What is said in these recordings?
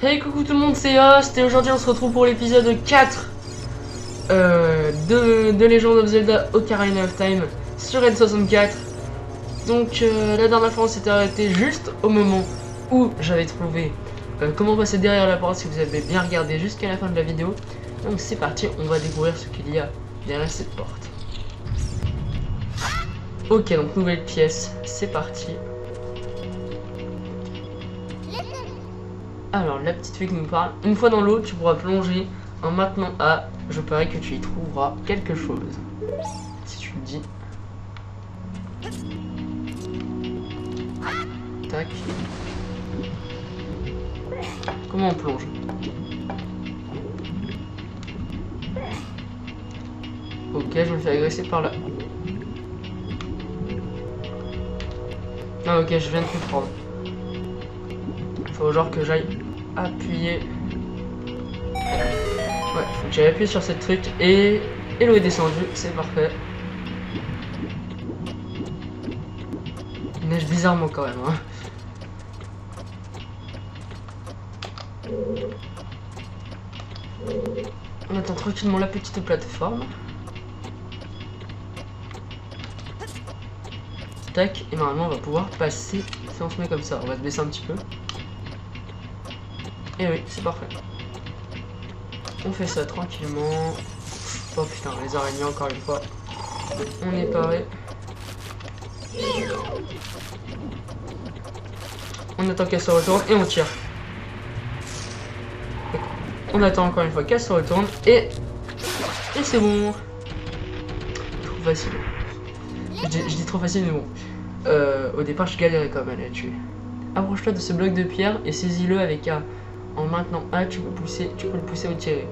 Hey coucou tout le monde, c'est Host et aujourd'hui on se retrouve pour l'épisode 4 de Legend of Zelda Ocarina of Time sur N64. Donc la dernière fois on s'était arrêté juste au moment où j'avais trouvé comment passer derrière la porte si vous avez bien regardé jusqu'à la fin de la vidéo. Donc c'est parti, on va découvrir ce qu'il y a derrière cette porte. Ok, donc nouvelle pièce, c'est parti. Alors, la petite fille qui nous parle. Une fois dans l'eau, tu pourras plonger. En maintenant A, je parie que tu y trouveras quelque chose. Si tu le dis. Tac. Comment on plonge? Ok, je me fais agresser par là. Ah ok, je viens de comprendre. Faut genre que j'aille appuyer. Ouais, faut que j'aille appuyer sur cette truc et l'eau est descendue, c'est parfait. Il neige bizarrement quand même. Hein. On attend tranquillement la petite plateforme. Tac, et normalement on va pouvoir passer si on se met comme ça. On va se baisser un petit peu. Et oui, c'est parfait. On fait ça tranquillement. Oh putain, les araignées encore une fois. On est paré. On attend qu'elle se retourne et on tire. On attend encore une fois qu'elle se retourne et c'est bon. Trop facile. Je dis trop facile mais bon. Au départ je galérais quand même à la tuer. Approche-toi de ce bloc de pierre et saisis-le avec A. En maintenant A, tu peux le pousser ou tirer.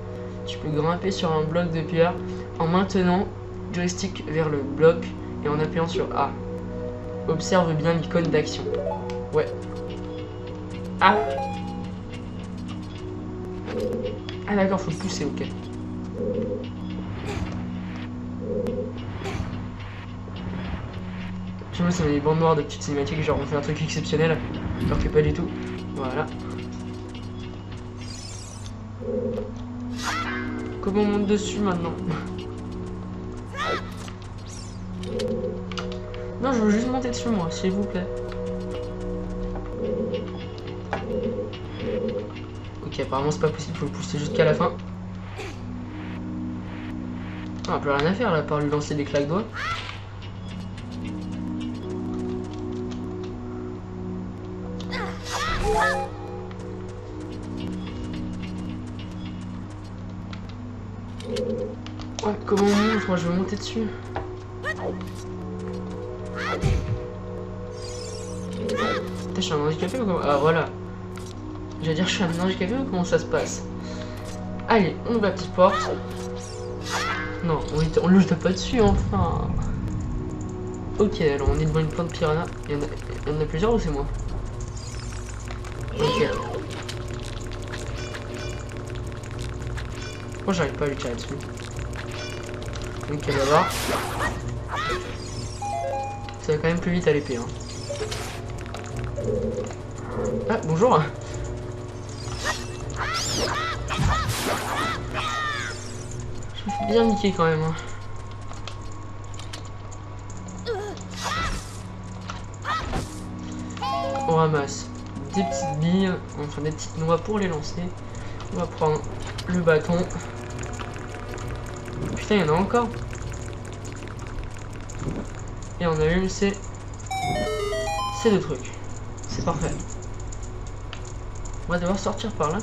Tu peux grimper sur un bloc de pierre en maintenant joystick vers le bloc et en appuyant sur A. Observe bien l'icône d'action. Ouais. Ah. Ah d'accord, faut le pousser, ok. Je sais pas si on a des bandes noires de petites cinématiques, genre on fait un truc exceptionnel, alors que pas du tout. Voilà. Comment on monte dessus maintenant? Non, je veux juste monter dessus moi, s'il vous plaît. Ok, apparemment c'est pas possible, faut le pousser jusqu'à la fin. On a plus rien à faire là, à part lui lancer des claques doigts. Ouais, comment on monte? Moi je veux monter dessus. Putain, je suis un handicapé ou comment? Ah voilà. J'allais dire je suis un handicapé ou comment ça se passe? Allez, on ouvre la petite porte. Non, on lui tape pas dessus enfin. Ok, alors on est devant une plante piranha. Il y en a plusieurs ou c'est moi? Ok. Moi j'arrive pas à lui tirer dessus. Ok, on va voir. Ça va quand même plus vite à l'épée. Hein. Ah, bonjour. Je me fais bien niquer quand même. Hein. On ramasse des petites billes, enfin des petites noix pour les lancer. On va prendre le bâton. Putain, il y en a encore. Et on allume ces deux trucs. C'est parfait. On va devoir sortir par là.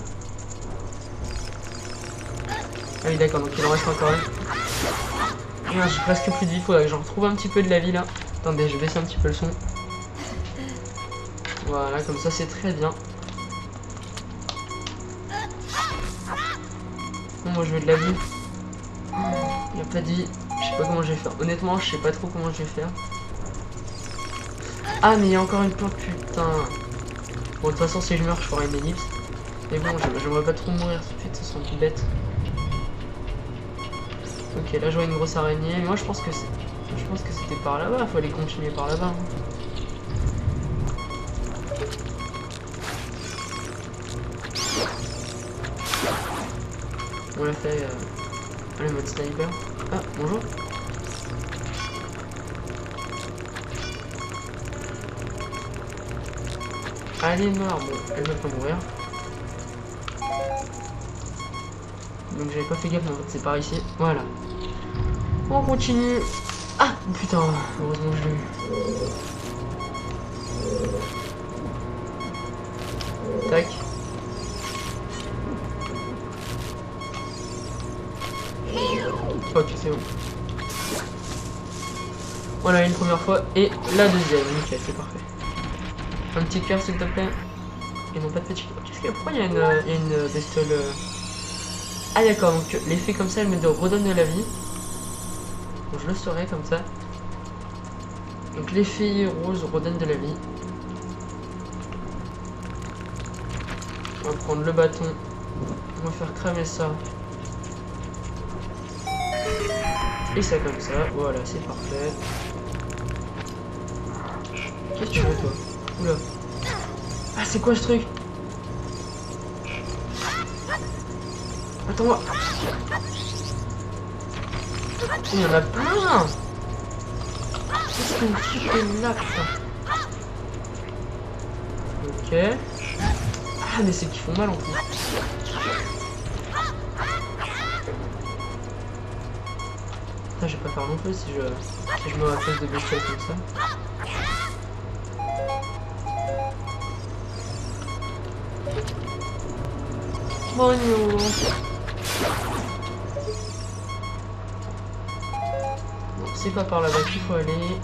Ah oui d'accord, donc il en reste encore une. J'ai presque plus de vie, faudrait que j'en retrouve un petit peu de la vie là. Attendez, je vais baisser un petit peu le son. Voilà, comme ça c'est très bien. Bon, moi je veux de la vie. Il n'y a pas de vie. Je sais pas comment je vais faire. Honnêtement, je sais pas trop comment je vais faire. Ah, mais il y a encore une plante, putain. Bon, de toute façon, si je meurs, je ferai une ellipse. Mais bon, j'aimerais pas trop mourir tout de suite, ça sent tout bête. Ok, là, je vois une grosse araignée. Mais moi, je pense que c'était par là-bas. Il faut aller continuer par là-bas. Hein. On l'a fait le mode sniper. Ah, bonjour. Elle est noire, bon, elle va pas mourir. Donc j'avais pas fait gaffe, mais en fait c'est par ici. Voilà. On continue. Ah putain, heureusement je l'ai eu. Tac. Ok, c'est bon. Voilà, une première fois et la deuxième. Nickel, c'est parfait. Un petit cœur s'il te plaît. Et non pas de petit cœur. Qu'est-ce qu'il y a? Pourquoi il y a une bestiole Ah d'accord, donc l'effet comme ça, elle me redonne de la vie. Bon, je le saurai comme ça. Donc l'effet rose redonne de la vie. On va prendre le bâton. On va faire cramer ça. Et ça comme ça. Voilà, c'est parfait. Qu'est-ce que tu veux toi? Oula. Ah c'est quoi ce truc? Attends-moi. Il y en a plein. Qu'est-ce que tu fais là, putain? Ok. Ah mais c'est qu'ils font mal en plus. Putain, je vais pas faire long feu si je me rapproche de bestioles comme ça. Bon, non. Bon, c'est pas par là-bas qu'il faut aller.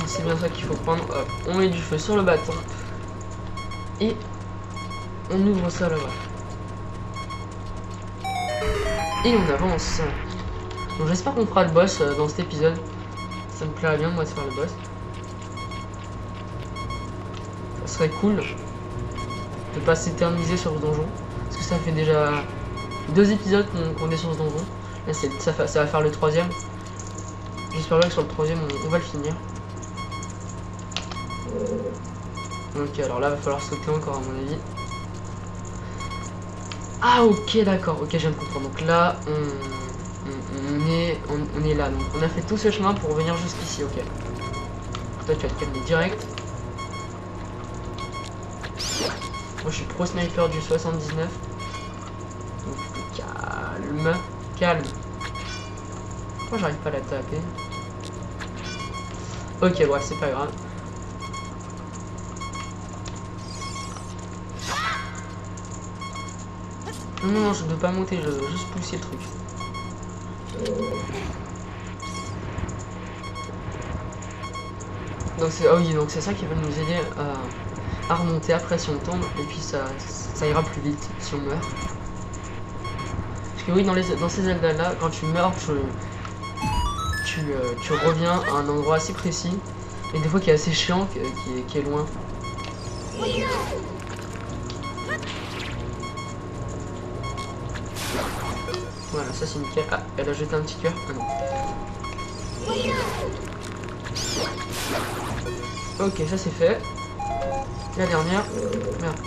C'est bien ça qu'il faut prendre. Hop, on met du feu sur le bâton. Et on ouvre ça là-bas. Et on avance. Donc j'espère qu'on fera le boss dans cet épisode. Ça me plairait bien moi de faire le boss. Ça serait cool de pas s'éterniser sur ce donjon. Parce que ça fait déjà 2 épisodes qu'on est sur ce donjon. Là ça va faire le 3e. J'espère que sur le 3e on va le finir. Ok, alors là va falloir sauter encore à mon avis. Ah ok d'accord, ok je viens de comprendre. Donc là on est là, donc on a fait tout ce chemin pour venir jusqu'ici, ok. Toi tu vas te calmer direct. Moi je suis pro sniper du 79. Donc calme, calme. Pourquoi j'arrive pas à la taper? Ok bref c'est pas grave. Non, je ne veux pas monter, je veux juste pousser le truc. Donc c'est oui, donc c'est ça qui va nous aider à remonter après si on tombe et puis ça ira plus vite si on meurt. Parce que oui, dans ces Zelda là, quand tu meurs, tu reviens à un endroit assez précis et des fois qui est assez chiant, qui est loin. Voilà, ça c'est nickel. Ah, elle a jeté un petit cœur. Ah non. Ok, ça c'est fait. La dernière. Merde.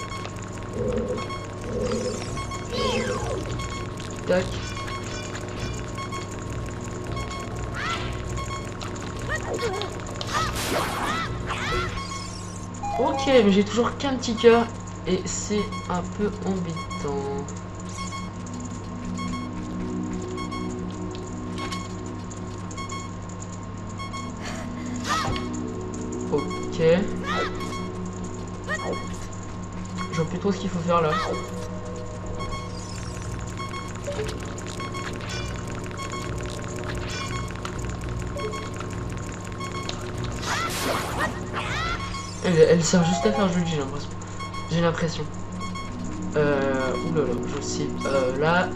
Tac. Ok, mais j'ai toujours qu'un petit cœur et c'est un peu embêtant. Ok. Je vois plus trop ce qu'il faut faire là. Elle sert juste à faire joli, j'ai l'impression. J'ai l'impression. Oulala, je sais. Là.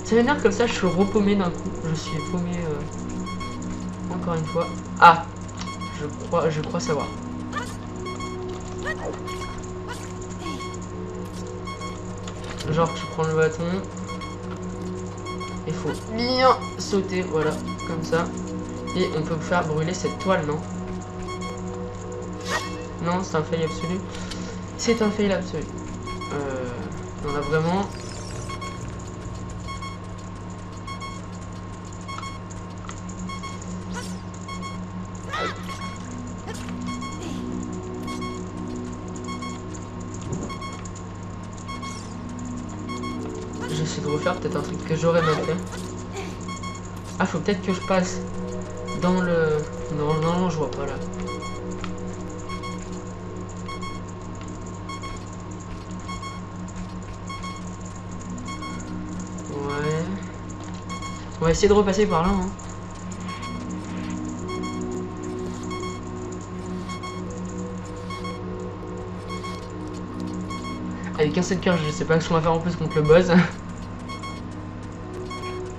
Ça m'énerve comme ça, je suis repaumé d'un coup. Je suis paumé encore une fois. Ah! Je crois savoir. Genre tu prends le bâton. Il faut bien sauter, voilà, comme ça. Et on peut faire brûler cette toile, non? Non, c'est un fail absolu. C'est un fail absolu. On a vraiment... J'essaie de refaire peut-être un truc que j'aurais mal fait. Ah, faut peut-être que je passe dans le... Non, non, non, je vois pas là. Ouais. On va essayer de repasser par là, hein. Avec un seul cœur, je sais pas ce qu'on va faire en plus contre le boss.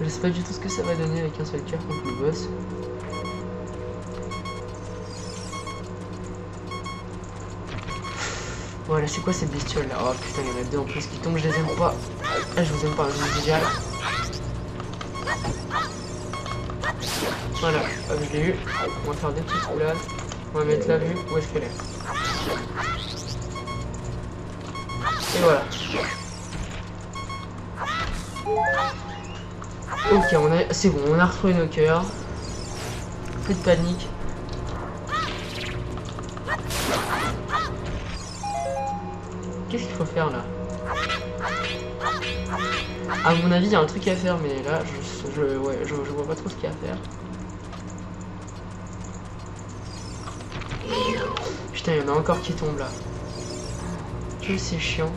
Je sais pas du tout ce que ça va donner avec un seul cœur contre le boss. Voilà, c'est quoi cette bestiole là? Oh putain, il y en a deux en plus qui tombent, je les aime pas. Ah, je vous aime pas, je vous dis déjà. Voilà, hop, je l'ai eu. On va faire des petites roulades. On va mettre la vue. Où est-ce qu'elle est? Et voilà. Ok, c'est bon, on a retrouvé nos cœurs. Plus de panique. Qu'est-ce qu'il faut faire là? À mon avis, il y a un truc à faire, mais là, je vois pas trop ce qu'il y a à faire. Putain, il y en a encore qui tombent là. Que c'est chiant.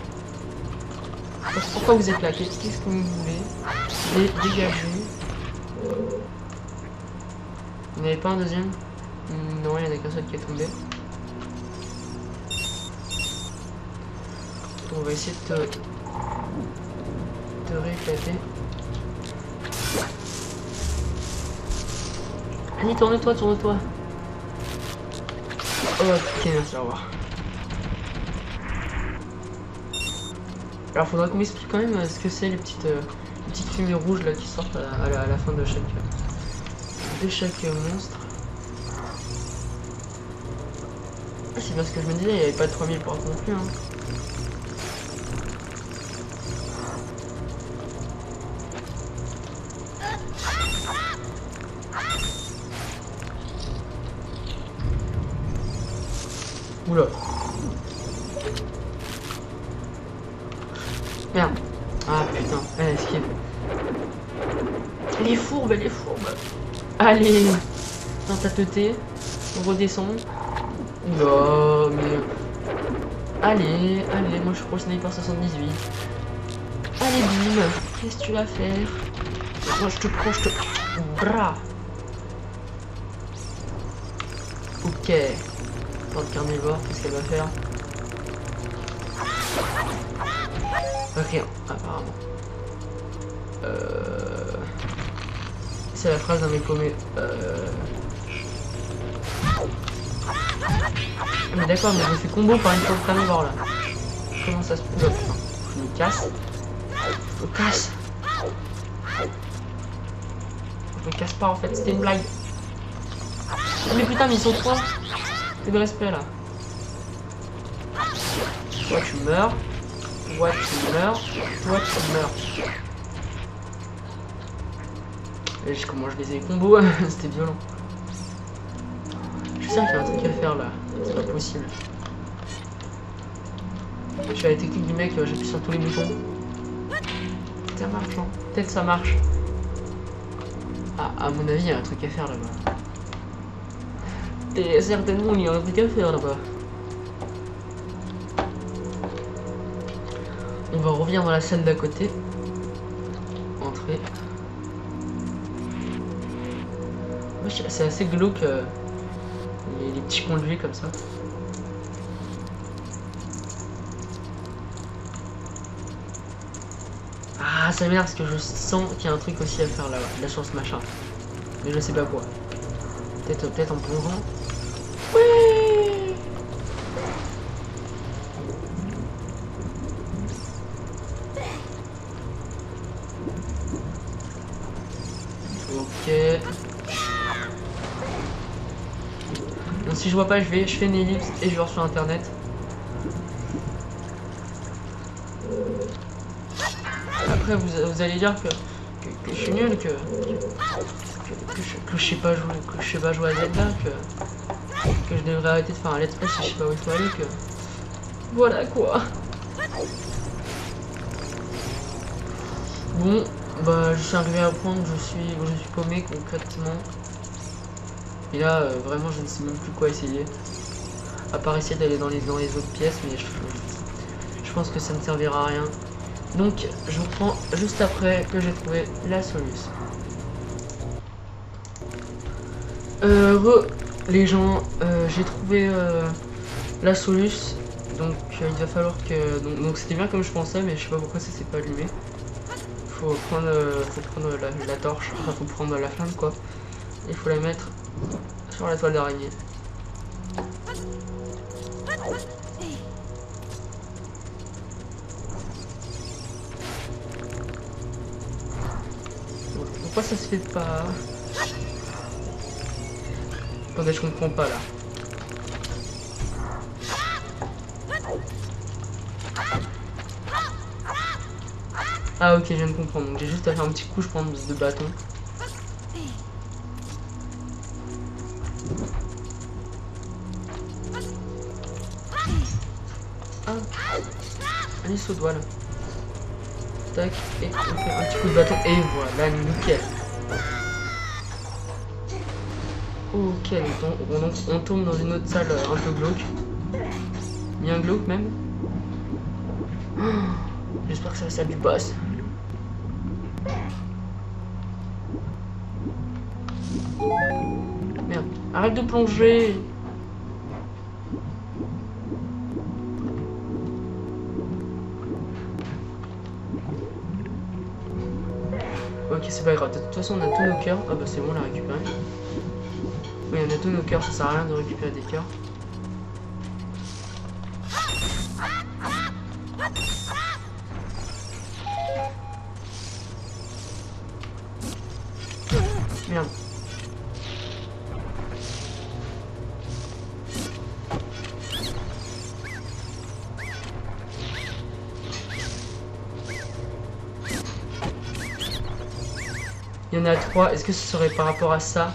Pourquoi vous êtes là? Qu'est-ce que vous voulez? Dégagez. Vous n'avez pas un deuxième? Non, il y en a qu'un seul qui est tombé. On va essayer de te rééclater. Allez, tourne-toi, tourne-toi. Ok, merci, au revoir. Alors, faudra qu'on m'explique quand même ce que c'est les petites fumées rouges là qui sortent à la fin de chaque monstre. Ah, c'est parce que je me disais, il n'y avait pas de 3000 portes non plus. Hein. Oula. Merde. Ah putain, elle esquive. Elle est fourbe, elle est fourbe. Allez. Dans ta teuté. On redescend. Oula, mais... Allez, allez, moi je suis pro sniper 78. Allez, bim. Qu'est-ce que tu vas faire? Moi je te prends, je te... Bras. Ok. Dans le carnivore, qu'est-ce qu'elle va faire? Rien, apparemment. C'est la phrase d'un mec paumé. Mais d'accord, mais je me fais combo par une fois le carnivore là. Comment ça se peut? Putain, je me casse. Je me casse. Je me casse pas en fait, c'était une blague. Mais putain, mais ils sont trois. Plus de respect là. Toi tu meurs. Toi tu meurs. Toi tu meurs. Et comment je les ai combo, c'était violent. Je suis sûr qu'il y a un truc à faire là. C'est pas possible. Je suis à la technique du mec, j'appuie sur tous les boutons. Ça marche, hein. Peut-être ça marche. Ah, à mon avis, il y a un truc à faire là-bas. Et certainement, il y a un truc à faire là-bas. On va revenir dans la salle d'à côté. Entrer. C'est assez glauque les petits conduits comme ça. Ah, ça m'énerve parce que je sens qu'il y a un truc aussi à faire là-bas, là sur ce machin. Mais je sais pas quoi. Peut-être en plongeant. Ouais. Ok. Donc si je vois pas, je fais une ellipse et je vais sur internet. Après vous allez dire que je suis nul, que je sais pas jouer à Zelda, que je devrais arrêter de faire un let's play si je sais pas où il faut aller, que voilà quoi. Bon, bah je suis arrivé à un point où je suis paumé concrètement. Et là vraiment je ne sais même plus quoi essayer. À part essayer d'aller dans les autres pièces, mais je pense que ça ne servira à rien. Donc je vous reprends juste après que j'ai trouvé la solution. Les gens, j'ai trouvé la solution. Donc il va falloir que... Donc c'était bien comme je pensais, mais je sais pas pourquoi ça s'est pas allumé. Faut prendre la torche, enfin faut prendre la flamme quoi. Il faut la mettre sur la toile d'araignée. Pourquoi ça se fait pas? Attendez, je comprends pas là. Ah ok, je viens de comprendre. Donc j'ai juste à faire un petit coup, je prends de bâton. Ah, allez, saut doigt là. Tac, et on fait un petit coup de bâton. Et voilà, nickel. Ok, donc on tombe dans une autre salle un peu glauque. Bien glauque même. Oh, j'espère que c'est la salle du boss. Merde, arrête de plonger. Ok, c'est pas grave, de toute façon on a tous nos cœurs. Ah bah c'est bon, on l'a récupéré. Oui, on a tous nos cœurs, ça sert à rien de récupérer des cœurs. Merde. Il y en a 3, est-ce que ce serait par rapport à ça?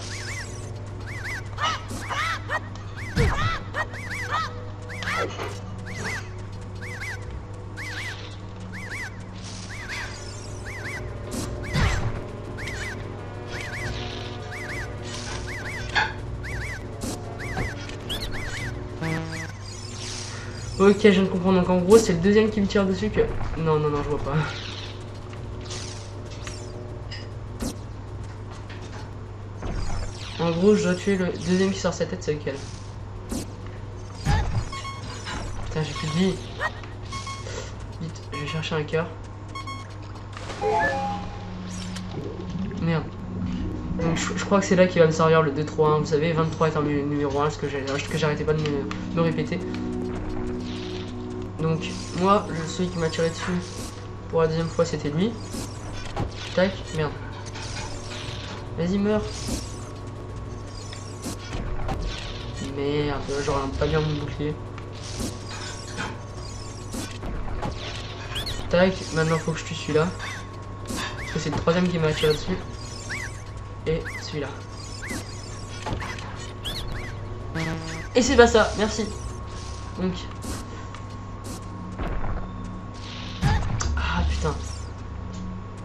Ok, je viens de comprendre. Donc en gros, c'est le deuxième qui me tire dessus que... Non, non, non, je vois pas. En gros, je dois tuer le deuxième qui sort sa tête, c'est lequel? Putain, j'ai plus de vie. Vite, je vais chercher un cœur. Merde. Donc je crois que c'est là qu'il va me servir le 2-3-1. Vous savez, 23 étant le numéro 1, ce que j'arrêtais pas de me répéter. Donc moi, celui qui m'a tiré dessus pour la deuxième fois, c'était lui. Tac, merde. Vas-y, meurs. Merde, j'aurais pas bien mon bouclier. Tac, maintenant faut que je tue celui-là. Parce que c'est le troisième qui m'a tiré dessus. Et celui-là. Et c'est pas ça, merci. Donc... Ah putain.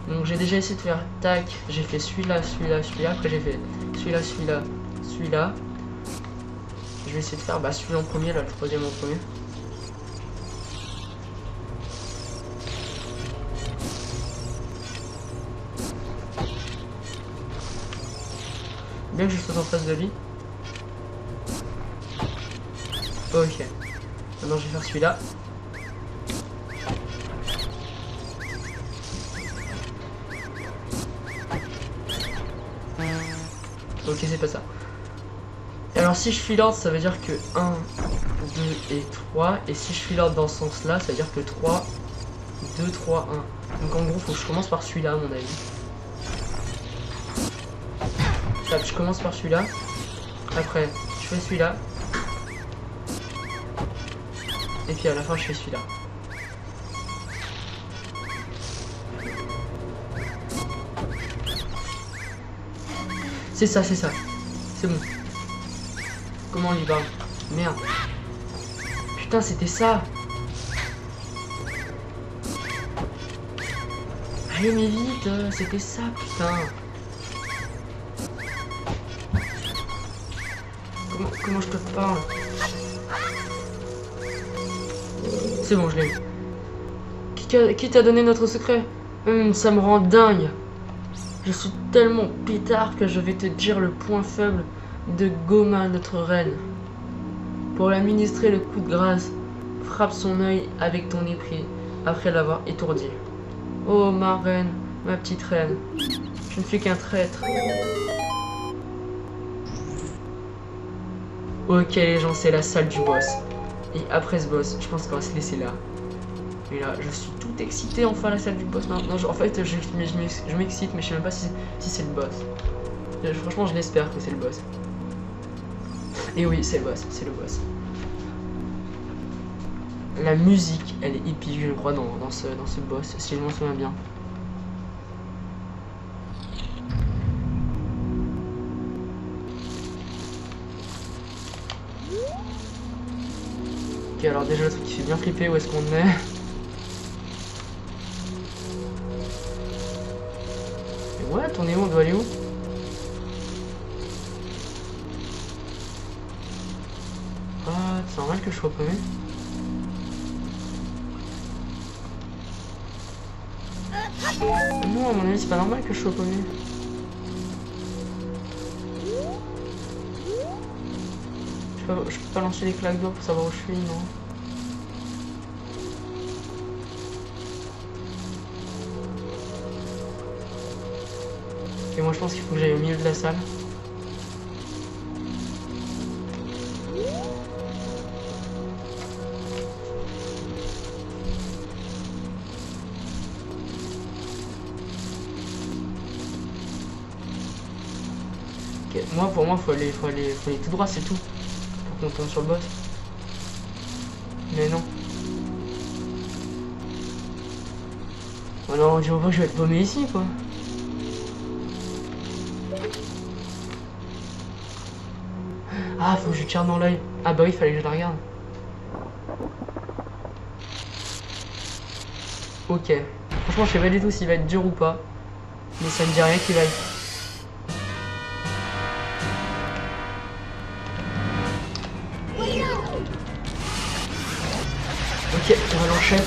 Donc j'ai déjà essayé de faire tac, j'ai fait celui-là, celui-là, celui-là, après j'ai fait celui-là, celui-là, celui-là. Je vais essayer de faire celui-là en premier, là, le troisième en premier. Bien que je sois en face de lui. Ok. Maintenant je vais faire celui-là. Ok, c'est pas ça. Alors si je file l'ordre, ça veut dire que 1, 2 et 3. Et si je file l'ordre dans ce sens-là, ça veut dire que 3, 2, 3, 1. Donc en gros, faut que je commence par celui-là, à mon avis. Tac, je commence par celui-là. Après, je fais celui-là. Et puis à la fin, je fais celui-là. C'est ça, c'est ça. C'est bon. Comment on y va? Merde. Putain, c'était ça. Allez, mais vite, c'était ça, putain. Comment je te parle? C'est bon, je l'ai eu. Qui t'a donné notre secret? Ça me rend dingue. Je suis tellement pétard que je vais te dire le point faible de Goma, notre reine. Pour l'administrer le coup de grâce, frappe son œil avec ton épée après l'avoir étourdi. Oh ma reine, ma petite reine, je ne suis qu'un traître. Ok les gens, c'est la salle du boss. Et après ce boss, je pense qu'on va se laisser là. Et là, je suis tout excité enfin la salle du boss. Non, en fait, je m'excite, mais je sais même pas si c'est le boss. Franchement, je l'espère que c'est le boss. Et oui, c'est le boss, c'est le boss. La musique, elle est épique, je crois, dans ce boss, si je m'en souviens bien. Ok, alors déjà, le truc qui fait bien flipper, où est-ce qu'on est? Ouais, on est où? On doit aller où? Ah, c'est normal que je sois paumé. Non, à mon avis, c'est pas normal que je sois paumé. Je peux pas lancer les claques d'eau pour savoir où je suis, non? Ok, moi je pense qu'il faut que j'aille au milieu de la salle. Ok, pour moi, faut aller tout droit, c'est tout. Pour qu'on tombe sur le boss. Mais non. Oh non, je vois pas que je vais être paumé ici, quoi. Ah, faut que je tire dans l'œil. Ah bah oui, il fallait que je la regarde. Ok. Franchement, je sais pas du tout s'il va être dur ou pas. Mais ça me dit rien qu'il aille. Ok, on va l'enchaîner.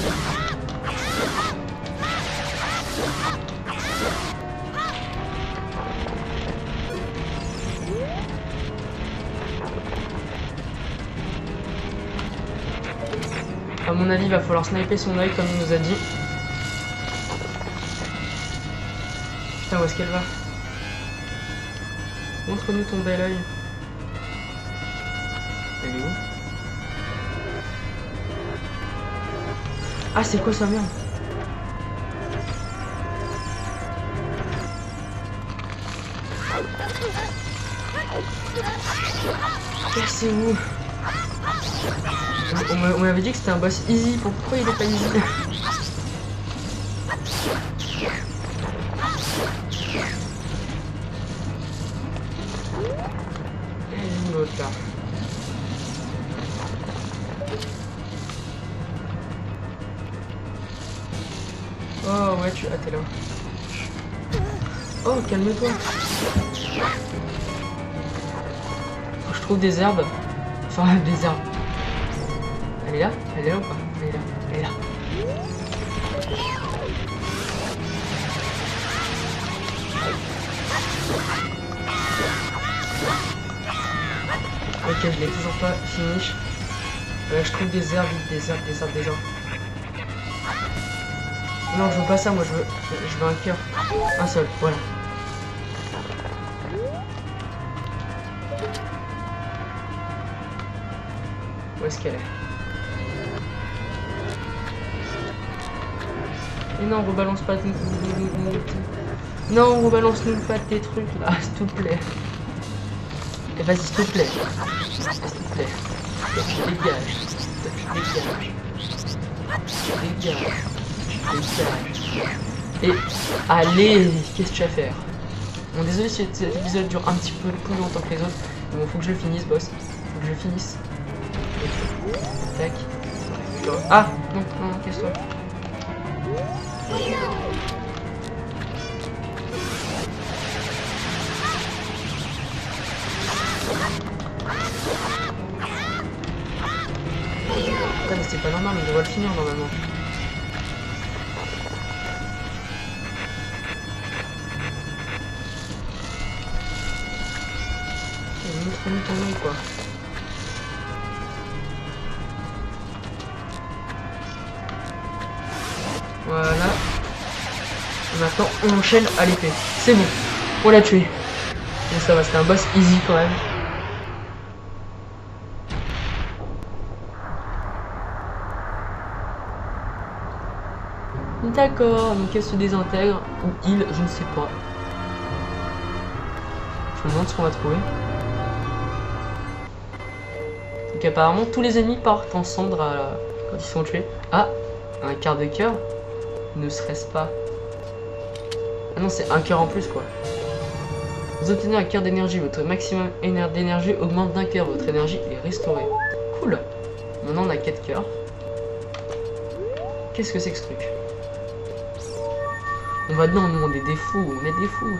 À mon avis, il va falloir sniper son œil comme il nous a dit. Putain, où est-ce qu'elle va? Montre-nous ton bel œil. Elle est où? Ah, c'est quoi ça, merde? C'est où? On m'avait dit que c'était un boss easy, pourquoi il est pas easy? Et l'autre là. Oh ouais, ah t'es là. Oh, calme-toi. Faut que je trouve des herbes. Enfin, des herbes. Elle est là? Elle est là ou pas? Elle est là. Elle est là. Ok, je l'ai toujours pas fini. Je trouve des herbes, des herbes. Non, je veux pas ça, moi je veux un cœur. Un seul, voilà. Où est-ce qu'elle est? Et non, rebalance pas non, rebalance-nous pas tes trucs là, s'il te plaît. Et vas-y, s'il te plaît. S'il te plaît. Dégage. Et allez, qu'est-ce que tu vas faire? Bon, désolé si cet épisode dure un petit peu plus longtemps que les autres. Mais bon, faut que je le finisse, boss. Faut que je le finisse. Tac. Ah, non, non, casse-toi. Putain, mais c'est pas normal, on devrait le finir normalement. Montre-nous ton œil, quoi. Voilà. Et maintenant, on enchaîne à l'épée. C'est bon, on l'a tué. Bon, ça va, c'était un boss easy quand même. D'accord, donc elle se désintègre, ou il, je ne sais pas. Je me demande ce qu'on va trouver. Donc apparemment tous les ennemis partent en cendres quand ils sont tués. Ah, un quart de cœur. Ne serait-ce pas... Ah non, c'est un cœur en plus quoi. Vous obtenez un cœur d'énergie. Votre maximum d'énergie augmente d'un cœur. Votre énergie est restaurée. Cool. Maintenant on a 4 cœurs. Qu'est-ce que c'est que ce truc? On va dedans, nous on est des fous, on est des fous.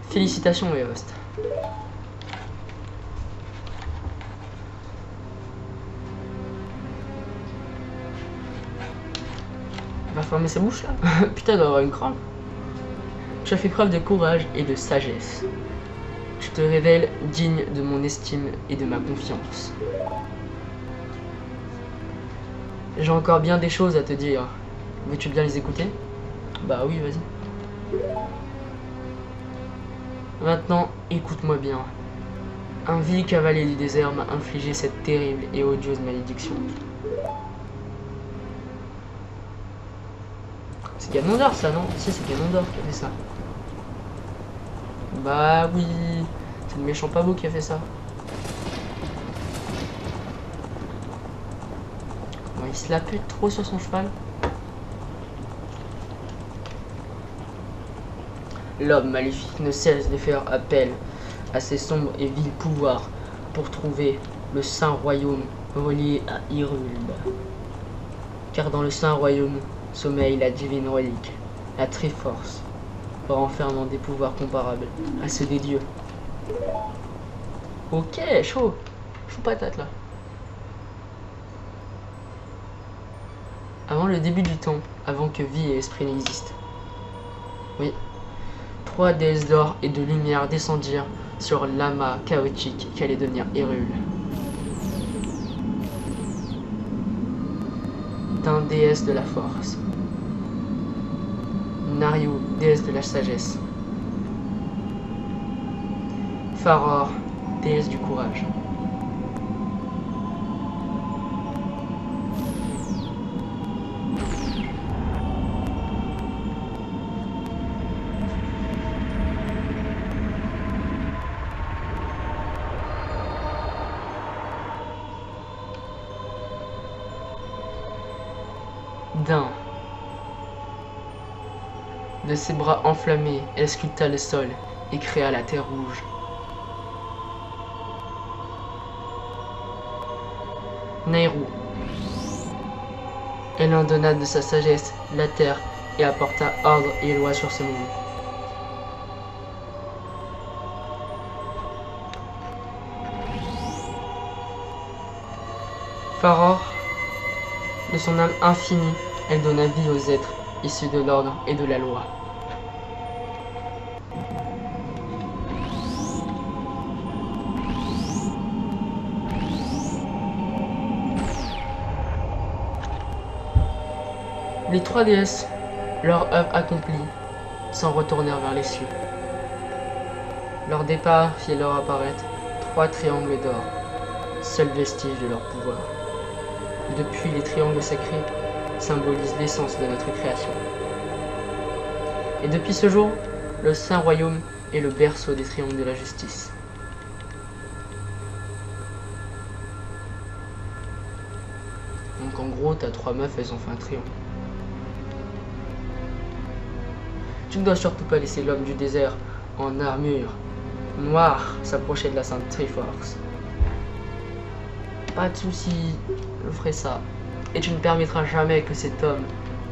Félicitations les hosts. Il va fermer sa bouche là. Putain, il doit avoir une crampe. Tu as fait preuve de courage et de sagesse. Tu te révèles digne de mon estime et de ma confiance. J'ai encore bien des choses à te dire. Veux-tu bien les écouter? Bah oui, vas-y. Maintenant, écoute-moi bien. Un vil cavalier du désert m'a infligé cette terrible et odieuse malédiction. C'est Ganondorf ça, non? Si, c'est Ganondorf qui a fait ça. Bah oui, c'est le méchant pas beau qui a fait ça. Bon, il se la pète trop sur son cheval. L'homme maléfique ne cesse de faire appel à ses sombres et vils pouvoirs pour trouver le Saint Royaume relié à Hyrule. Car dans le Saint Royaume sommeille la divine relique, la Triforce, renfermant des pouvoirs comparables à ceux des dieux. Ok, chaud. Chaud patate là. Avant le début du temps, avant que vie et esprit n'existent. Oui. 3 déesses d'or et de lumière descendirent sur l'amas chaotique qu'allait devenir Hyrule. D'un déesse de la force. Nariu, déesse de la sagesse. Faror, déesse du courage. D'un de ses bras enflammés, elle sculpta le sol et créa la terre rouge. Nayru, elle en donna de sa sagesse la terre et apporta ordre et loi sur ce monde. Faror, de son âme infinie, elle donna vie aux êtres issus de l'ordre et de la loi. Les 3 déesses, leur œuvre accomplie, s'en retournèrent vers les cieux. Leur départ fit alors apparaître 3 triangles d'or, seul vestige de leur pouvoir. Depuis, les triangles sacrés symbolisent l'essence de notre création. Et depuis ce jour, le Saint Royaume est le berceau des triangles de la justice. Donc en gros, t'as 3 meufs, elles ont fait un triangle. Tu ne dois surtout pas laisser l'homme du désert en armure noire s'approcher de la Sainte Triforce. Pas de soucis, je ferai ça. Et tu ne permettras jamais que cet homme,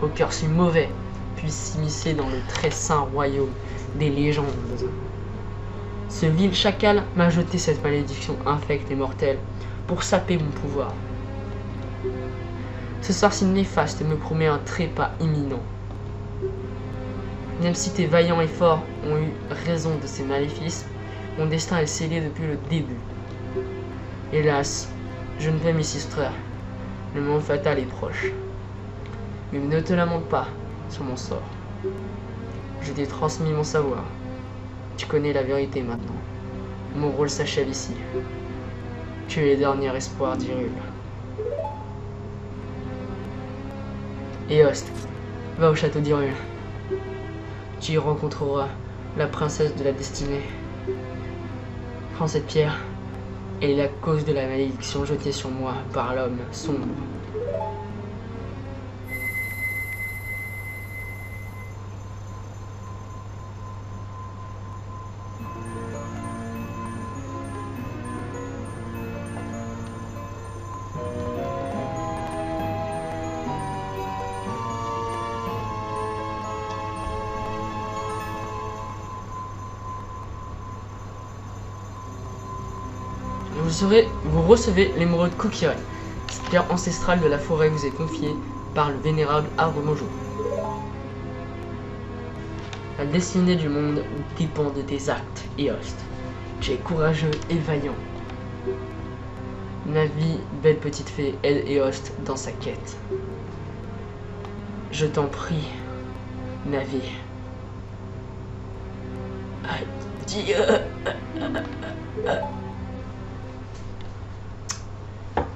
au cœur si mauvais, puisse s'immiscer dans le très saint royaume des légendes. Ce vil chacal m'a jeté cette malédiction infecte et mortelle pour saper mon pouvoir. Ce sorcier néfaste me promet un trépas imminent. Même si tes vaillants et forts ont eu raison de ces maléfices, mon destin est scellé depuis le début. Hélas, je ne peux m'y soustraire. Le moment fatal est proche. Mais ne te lamente pas sur mon sort. Je t'ai transmis mon savoir. Tu connais la vérité maintenant. Mon rôle s'achève ici. Tu es le dernier espoir d'Hyrule. Éost, va au château d'Hyrule. Tu y rencontreras la princesse de la destinée. Prends cette pierre. Elle est la cause de la malédiction jetée sur moi par l'homme sombre. Vous recevez l'émeraude Kokiri. Cette pierre ancestrale de la forêt vous est confiée par le vénérable arbre Mojo. La destinée du monde dépend de tes actes, Éost. Tu es courageux et vaillant. Navi, belle petite fée, aide Éost dans sa quête. Je t'en prie, Navi. Adieu.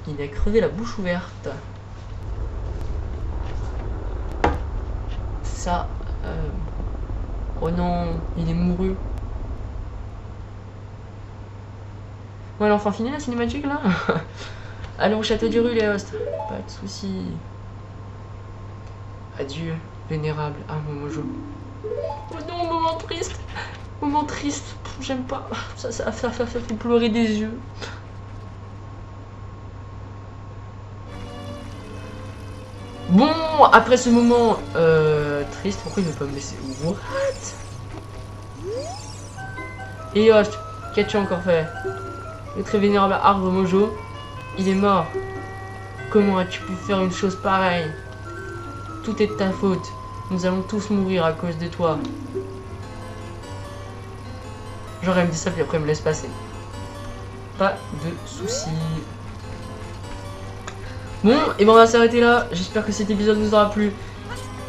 Il a crevé la bouche ouverte. Ça... Oh non, il est mouru. Bon, alors, enfin fini la cinématique là. Allons au château d'Hyrule, Éost. Pas de soucis. Adieu, vénérable arbre Mojo. Oh non, moment triste. Moment triste. J'aime pas. Ça fait pleurer des yeux. Bon, après ce moment triste, pourquoi il ne veut pas me laisser? What? Éost, qu'as-tu encore fait? Le très vénérable arbre Mojo, il est mort. Comment as-tu pu faire une chose pareille? Tout est de ta faute. Nous allons tous mourir à cause de toi. J'aurais me dit ça puis après me laisse passer. Pas de soucis. Bon, et ben on va s'arrêter là. J'espère que cet épisode vous aura plu.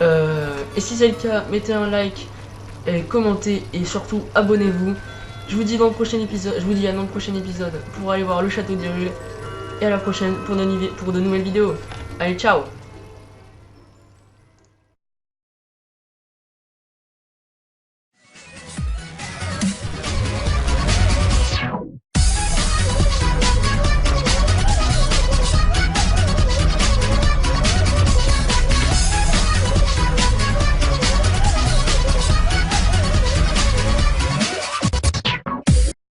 Et si c'est le cas, mettez un like, et commentez et surtout abonnez-vous. Je vous dis dans le prochain épisode. Je vous dis à dans le prochain épisode pour aller voir le château d'Hyrule. Et à la prochaine pour de nouvelles vidéos. Allez, ciao!